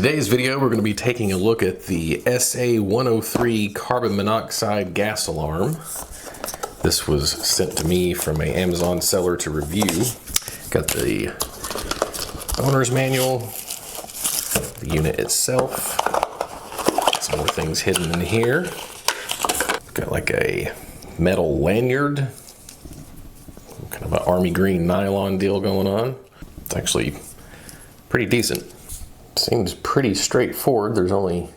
today's video, we're going to be taking a look at the SA103 carbon monoxide gas alarm. This was sent to me from an Amazon seller to review. Got the owner's manual, the unit itself, some more things hidden in here. Got like a metal lanyard, kind of an army green nylon deal going on. It's actually pretty decent. Seems pretty straightforward. There's only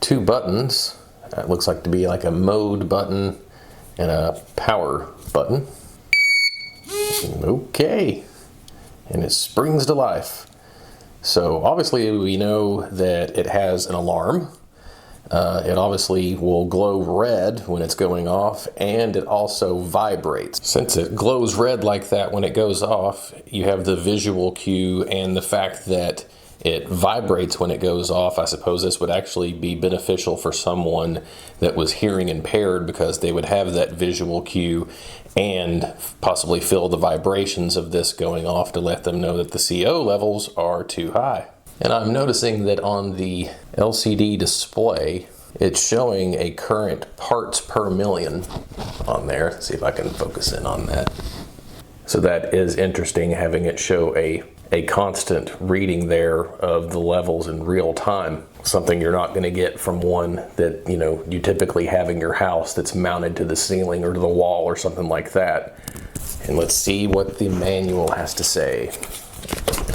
two buttons. It looks like to be like a mode button and a power button. Okay, and it springs to life. So obviously we know that it has an alarm. It obviously will glow red when it's going off, and it also vibrates. Since it glows red like that when it goes off, you have the visual cue and the fact that it vibrates when it goes off. I suppose this would actually be beneficial for someone that was hearing impaired, because they would have that visual cue and possibly feel the vibrations of this going off to let them know that the CO levels are too high. And I'm noticing that on the LCD display, it's showing a current parts per million on there. Let's see if I can focus in on that. So that is interesting, having it show a constant reading there of the levels in real time. Something you're not going to get from one that you typically have in your house that's mounted to the ceiling or to the wall or something like that. And let's see what the manual has to say.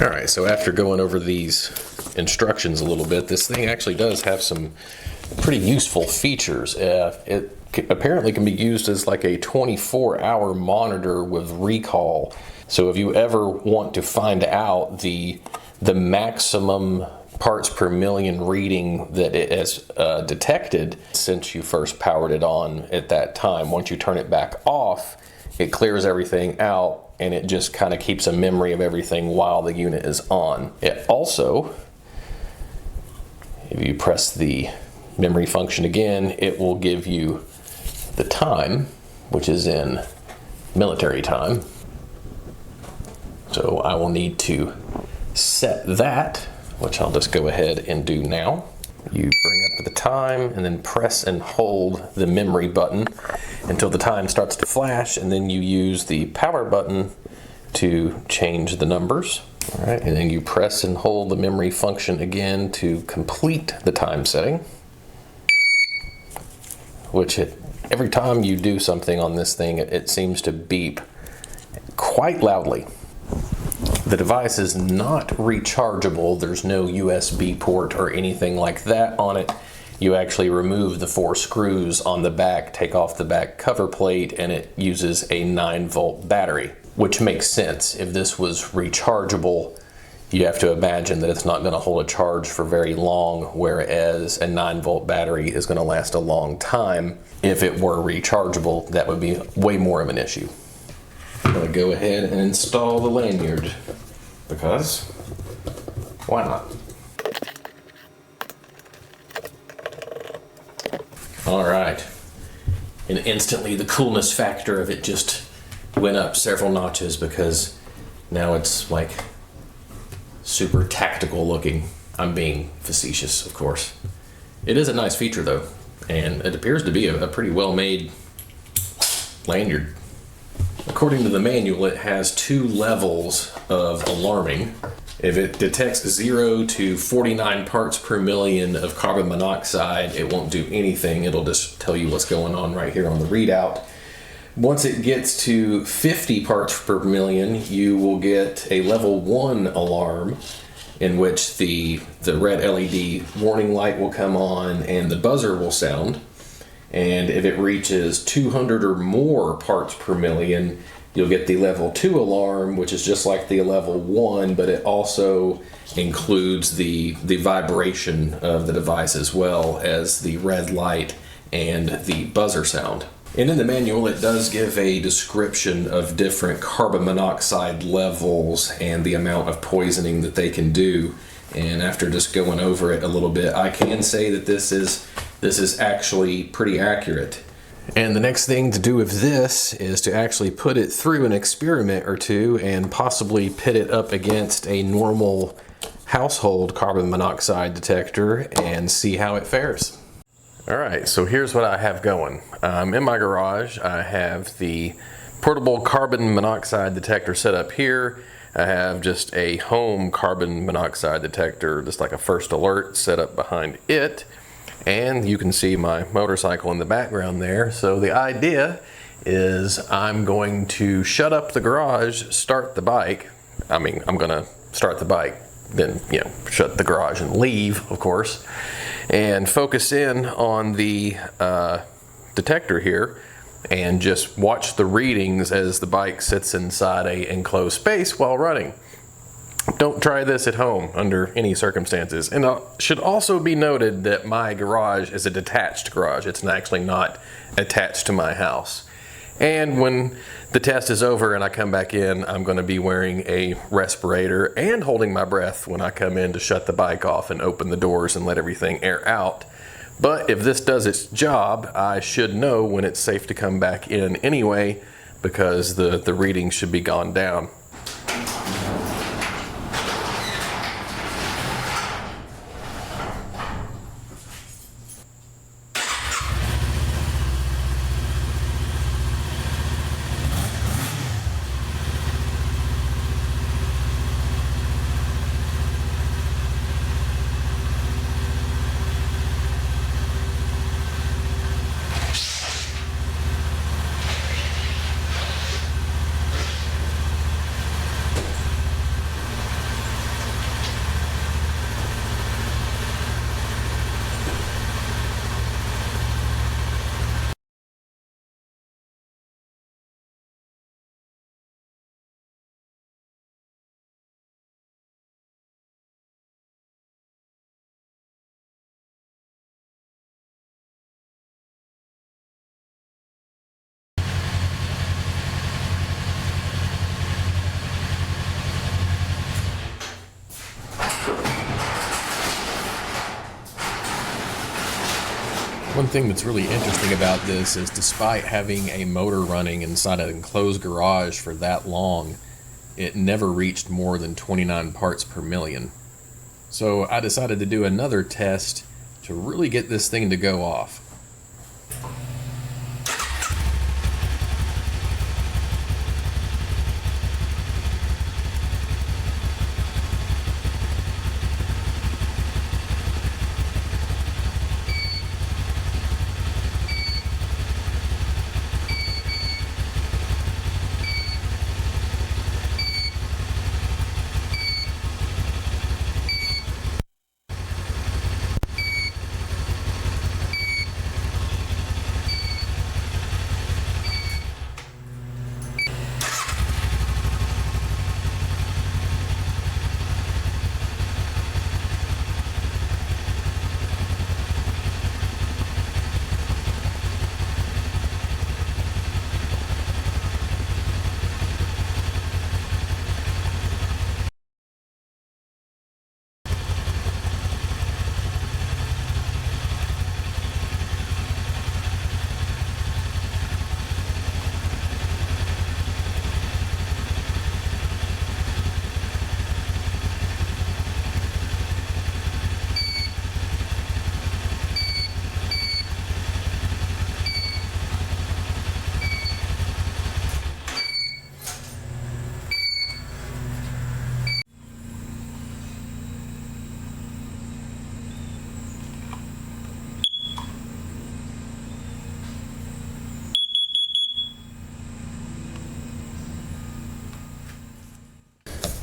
All right, so after going over these instructions a little bit, this thing actually does have some pretty useful features. It apparently can be used as like a 24-hour monitor with recall. So if you ever want to find out the maximum parts per million reading that it has detected since you first powered it on at that time, once you turn it back off, it clears everything out and it just kind of keeps a memory of everything while the unit is on. It also, if you press the memory function again, it will give you the time, which is in military time. So I will need to set that, which I'll just go ahead and do now. You bring up the time and then press and hold the memory button until the time starts to flash, and then you use the power button to change the numbers. All right, and then you press and hold the memory function again to complete the time setting, which every time you do something on this thing, it seems to beep quite loudly. The device is not rechargeable. There's no USB port or anything like that on it. You actually remove the 4 screws on the back, take off the back cover plate, and it uses a 9-volt battery, which makes sense. If this was rechargeable, you have to imagine that it's not going to hold a charge for very long, whereas a 9-volt battery is going to last a long time. If it were rechargeable, that would be way more of an issue. I'm going to go ahead and install the lanyard, because why not? All right, and instantly the coolness factor of it just went up several notches, because now it's like super tactical looking. I'm being facetious, of course. It is a nice feature though, and it appears to be a pretty well made lanyard. According to the manual, it has 2 levels of alarming. If it detects 0 to 49 parts per million of carbon monoxide, it won't do anything. It'll just tell you what's going on right here on the readout. Once it gets to 50 parts per million, you will get a level 1 alarm, in which the red LED warning light will come on and the buzzer will sound. And if it reaches 200 or more parts per million, you'll get the level 2 alarm, which is just like the level 1, but it also includes the vibration of the device as well as the red light and the buzzer sound. And in the manual, it does give a description of different carbon monoxide levels and the amount of poisoning that they can do. And after just going over it a little bit, I can say that this is actually pretty accurate. And the next thing to do with this is to actually put it through an experiment or two and possibly pit it up against a normal household carbon monoxide detector and see how it fares. All right, so here's what I have going. In my garage, I have the portable carbon monoxide detector set up here. I have just a home carbon monoxide detector, just like a first alert, set up behind it. And you can see my motorcycle in the background there. So the idea is I'm going to shut up the garage, start the bike. I'm gonna start the bike, then shut the garage and leave, of course, and focus in on the detector here and just watch the readings as the bike sits inside a enclosed space while running. Don't try this at home under any circumstances. And it should also be noted that my garage is a detached garage. It's actually not attached to my house. And when the test is over and I come back in, I'm going to be wearing a respirator and holding my breath when I come in to shut the bike off and open the doors and let everything air out. But if this does its job, I should know when it's safe to come back in anyway, because the readings should be gone down. One thing that's really interesting about this is, despite having a motor running inside an enclosed garage for that long, it never reached more than 29 parts per million. So I decided to do another test to really get this thing to go off.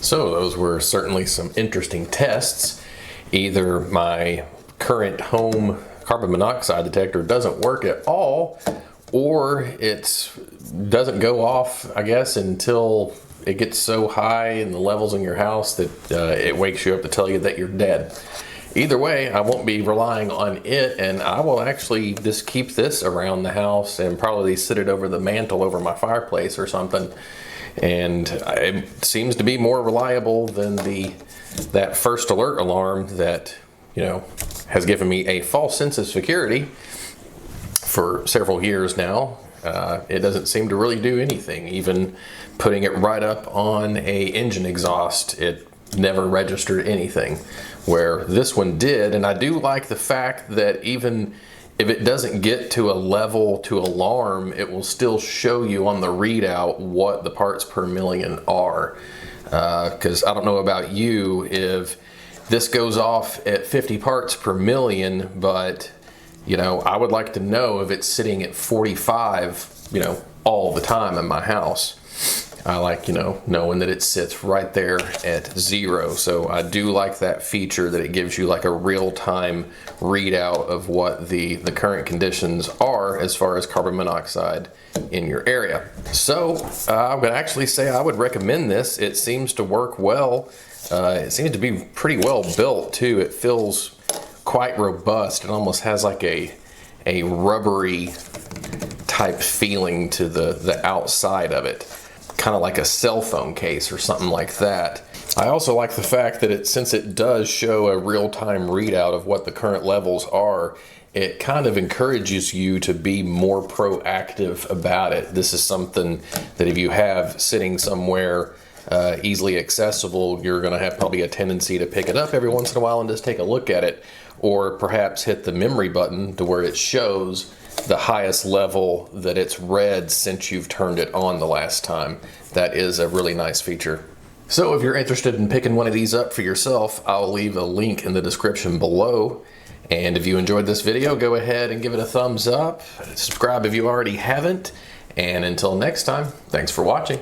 So those were certainly some interesting tests. Either my current home carbon monoxide detector doesn't work at all, or it doesn't go off, I guess, until it gets so high in the levels in your house that it wakes you up to tell you that you're dead. Either way, I won't be relying on it, and I will actually just keep this around the house and probably sit it over the mantle over my fireplace or something. And it seems to be more reliable than that first alert alarm that, has given me a false sense of security for several years now. It doesn't seem to really do anything. Even putting it right up on a engine exhaust, it never registered anything, where this one did. And I do like the fact that even if it doesn't get to a level to alarm, it will still show you on the readout what the parts per million are. Because I don't know about you, if this goes off at 50 parts per million, but you know, I would like to know if it's sitting at 45, you know, all the time in my house. I like, you know, knowing that it sits right there at 0. So I do like that feature that it gives you like a real-time readout of what the current conditions are as far as carbon monoxide in your area. So I would actually say I would recommend this. It seems to work well. It seems to be pretty well built too. It feels quite robust. It almost has like a rubbery type feeling to the outside of it. Kind of like a cell phone case or something like that. I also like the fact that since it does show a real-time readout of what the current levels are, it kind of encourages you to be more proactive about it. This is something that if you have sitting somewhere easily accessible, you're going to have probably a tendency to pick it up every once in a while and just take a look at it, or perhaps hit the memory button to where it shows the highest level that it's read since you've turned it on the last time. That is a really nice feature. So if you're interested in picking one of these up for yourself, I'll leave a link in the description below. And if you enjoyed this video, go ahead and give it a thumbs up. Subscribe if you already haven't. And until next time, thanks for watching.